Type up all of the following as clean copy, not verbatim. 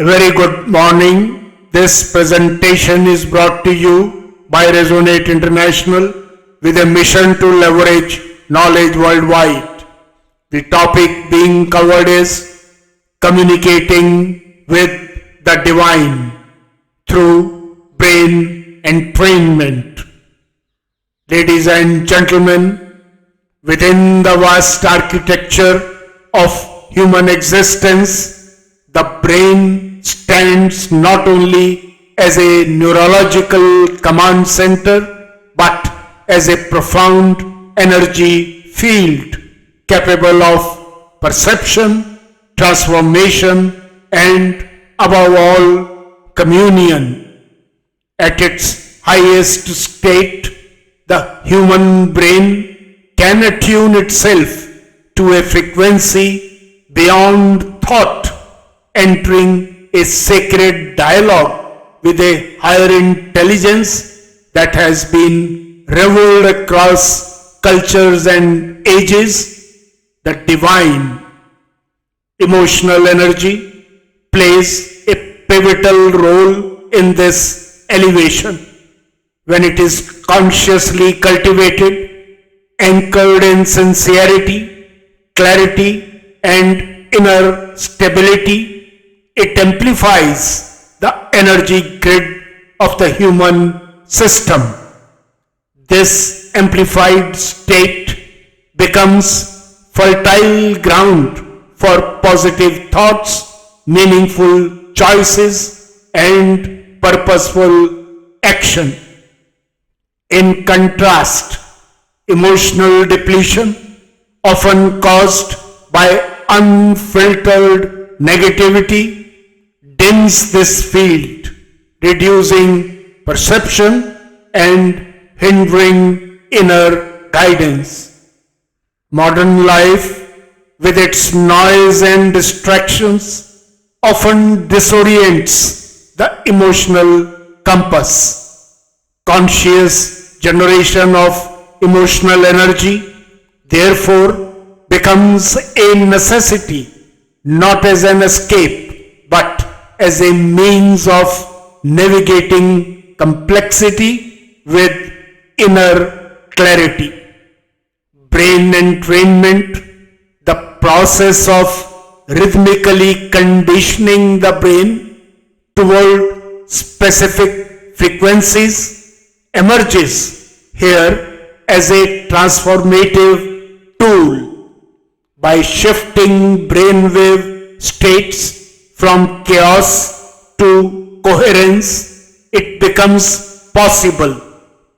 A very good morning. This presentation is brought to you by Resonate International with a mission to leverage knowledge worldwide. The topic being covered is communicating with the divine through brain entrainment. Ladies and gentlemen, within the vast architecture of human existence, the brain stands not only as a neurological command center but as a profound energy field capable of perception, transformation, and above all, communion. At its highest state, the human brain can attune itself to a frequency beyond thought, entering a sacred dialogue with a higher intelligence that has been revealed across cultures and ages. The divine emotional energy plays a pivotal role in this elevation. When it is consciously cultivated, anchored in sincerity, clarity, and inner stability, it amplifies the energy grid of the human system. This amplified state becomes fertile ground for positive thoughts, meaningful choices, and purposeful action. In contrast, emotional depletion, often caused by unfiltered negativity, dims this field, reducing perception and hindering inner guidance. Modern life, with its noise and distractions, often disorients the emotional compass. Conscious generation of emotional energy, therefore, becomes a necessity, not as an escape, but as a means of navigating complexity with inner clarity. Brain entrainment, the process of rhythmically conditioning the brain toward specific frequencies, emerges here as a transformative tool. By shifting brainwave states from chaos to coherence, it becomes possible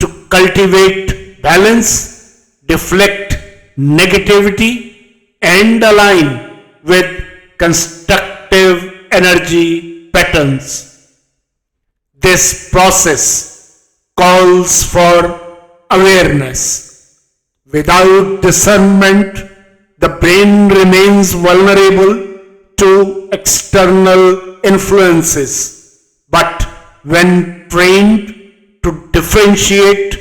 to cultivate balance, deflect negativity, and align with constructive energy patterns. This process calls for awareness. Without discernment, the brain remains vulnerable to external influences, but when trained to differentiate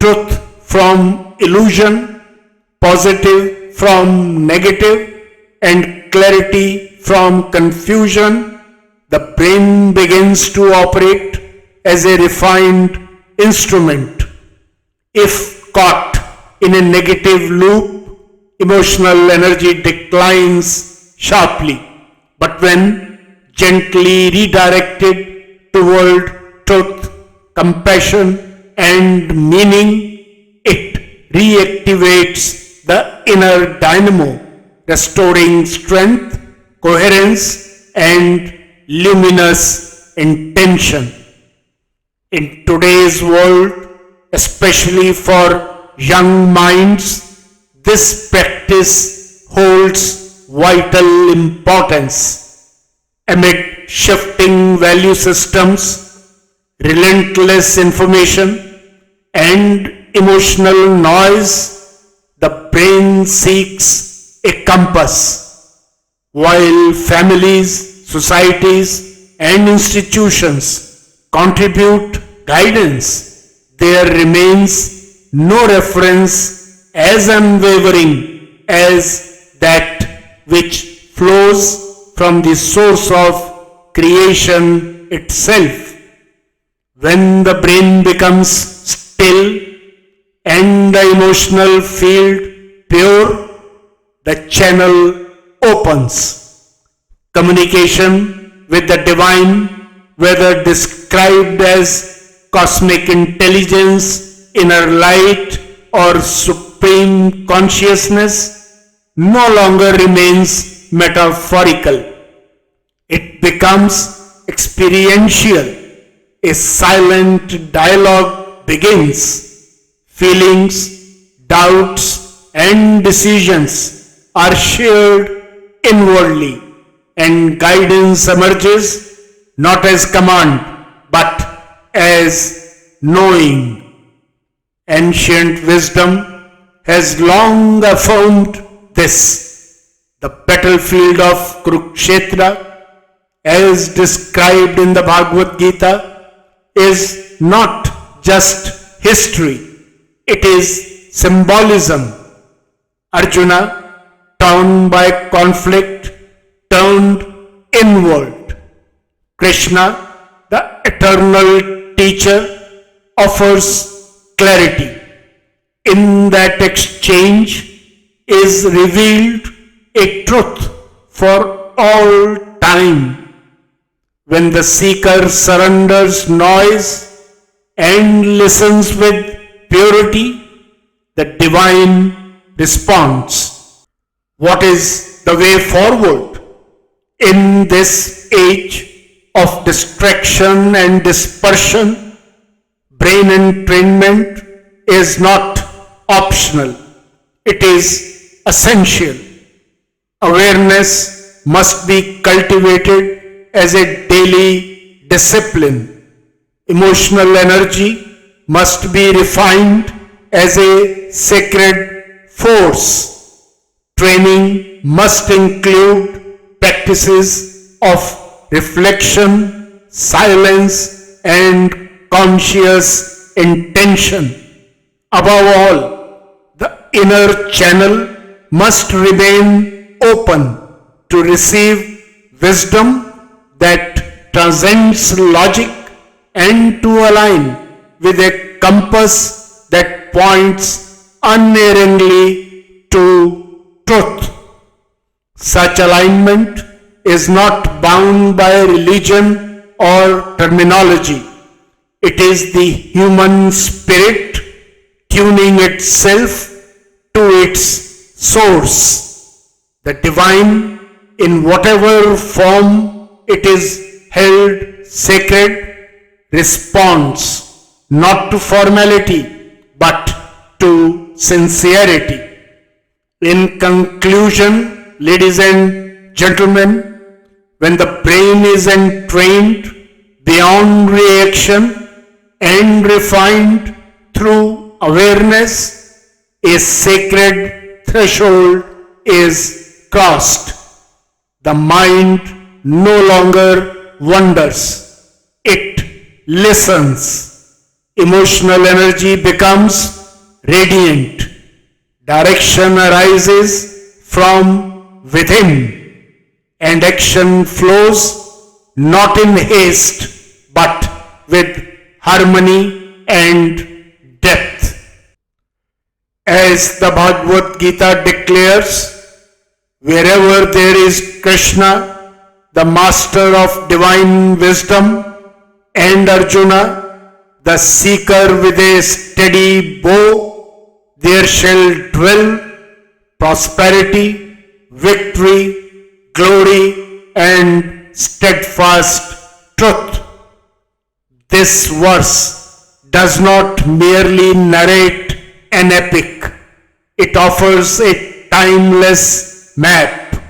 truth from illusion, positive from negative, and clarity from confusion, the brain begins to operate as a refined instrument. If caught in a negative loop, emotional energy declines sharply. But when gently redirected toward truth, compassion, and meaning, it reactivates the inner dynamo, restoring strength, coherence, and luminous intention. In today's world, especially for young minds, this practice holds vital importance. Amid shifting value systems, relentless information, and emotional noise, the brain seeks a compass. While families, societies, and institutions contribute guidance, there remains no reference as unwavering as that which flows from the source of creation itself. When the brain becomes still and the emotional field pure, the channel opens. Communication with the divine, whether described as cosmic intelligence, inner light, or supreme consciousness, no longer remains metaphorical. It becomes experiential. A silent dialogue begins. Feelings, doubts, and decisions are shared inwardly, and guidance emerges not as command but as knowing. Ancient wisdom has long affirmed this. The battlefield of Kurukshetra, as described in the Bhagavad Gita, is not just history. It is symbolism. Arjuna, torn by conflict, turned inward. Krishna, the eternal teacher, offers clarity. In that exchange is revealed a truth for all time. When the seeker surrenders noise and listens with purity, the divine responds. What is the way forward? In this age of distraction and dispersion, brain entrainment is not optional. It is essential. Awareness must be cultivated as a daily discipline. Emotional energy must be refined as a sacred force. Training must include practices of reflection, silence, and conscious intention. Above all, the inner channel must remain open to receive wisdom that transcends logic and to align with a compass that points unerringly to truth. Such alignment is not bound by religion or terminology. It is the human spirit tuning itself to its source. The divine, in whatever form it is held sacred, responds not to formality but to sincerity. In conclusion, ladies and gentlemen, when the brain is entrained beyond reaction and refined through awareness, a sacred threshold is crossed. The mind no longer wonders, it listens. Emotional energy becomes radiant. Direction arises from within, and action flows not in haste but with harmony and depth. As the Bhagavad Gita declares, wherever there is Krishna, the master of divine wisdom, and Arjuna, the seeker with a steady bow, there shall dwell prosperity, victory, glory, and steadfast truth. This verse does not merely narrate an epic. It offers a timeless map.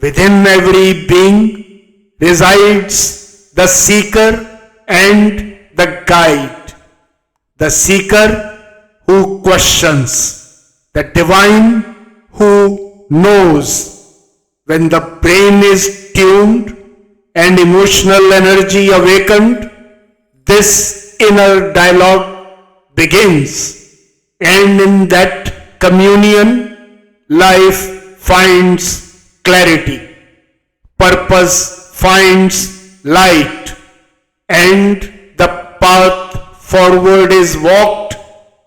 Within every being resides the seeker and the guide. The seeker who questions, the divine who knows. When the brain is tuned and emotional energy awakened, this inner dialogue begins, and in that communion, life finds clarity, purpose finds light, and the path forward is walked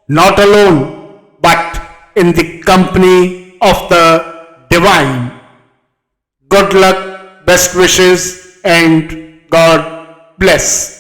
not alone but in the company of the divine. Good luck, best wishes, and God bless.